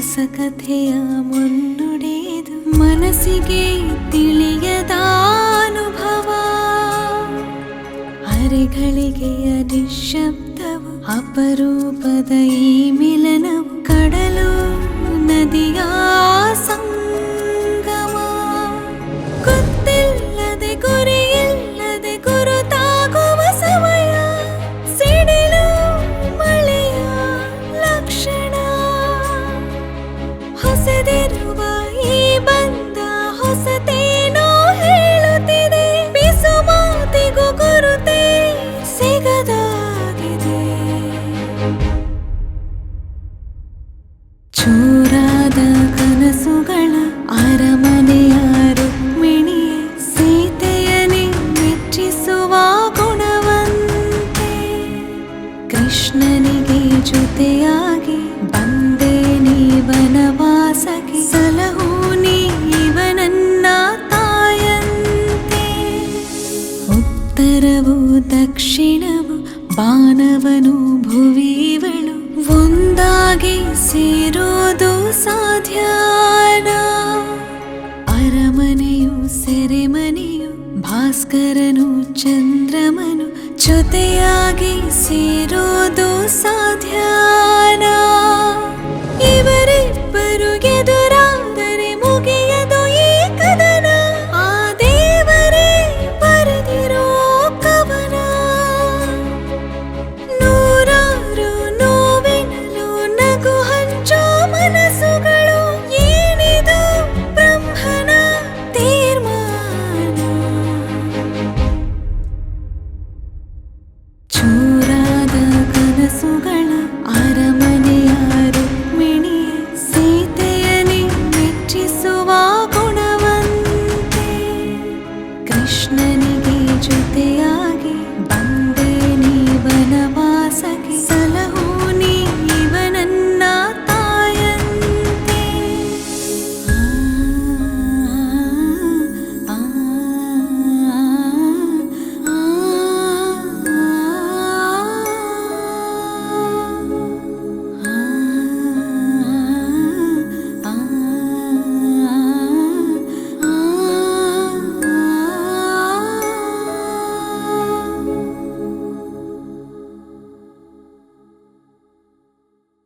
ಹೊಸ ಕಥೆಯ ಮುನ್ನುಡಿದು ಮನಸ್ಸಿಗೆ ತಿಳಿಯದ ಅನುಭವ. ಅರೆಗಳಿಗೆಯ ನಿಶ್ಶಬ್ದವು ಅಪರೂಪದ ಈ ಮಿಲನವು ಕಡಲು ನದಿಯ ಸಂಗಮ. ಗೊತ್ತಿಲ್ಲದೆ ಗುರಿಯಿಲ್ಲದೆ ಗುರುತಾಗುವ ಸಮಯ, ಸಿಡಿಲು ಮಳೆಯ ಲಕ್ಷಣ. ಹೊಸದಿರುವ ಈ ಬಂಧ ಹೊಸತೇನೋ ಹೇಳುತ್ತಿದೆ, ಬಿಸು ಮಾತಿಗೂ ಗುರುತೇ ಸಿಗದಾಗಿದೆ. ಚೂರಾದ ಕನಸುಗಳ ಅರಮನೆಯ ರುಕ್ಮಿಣಿಯೇ, ಸೀತೆಯನೇ ಮೆಚ್ಚಿಸುವ ಗುಣವಂತೆ. ಕೃಷ್ಣನಿಗೆ ಜೊತೆಯಾಗಿ ಬಂದೆ ನೀ ವನವಾಸಕ್ಕೆ, ಸಲಹು ನೀ ಇವನನ್ನ ತಾಯಂತೆ. ಉತ್ತರವು ದಕ್ಷಿಣವು ಬಾನವನು ಭುವಿವಳು, ಒಂದಾಗಿ ಸೇರೋದು ಸಾಧ್ಯನ. ಅರಮನೆಯು ಸೆರೆಮನೆಯು ಭಾಸ್ಕರನು ಚಂದ್ರಮನು, ಜೊತೆಯಾಗಿ ಸೇರೋದು ಸಾಧ್ಯ.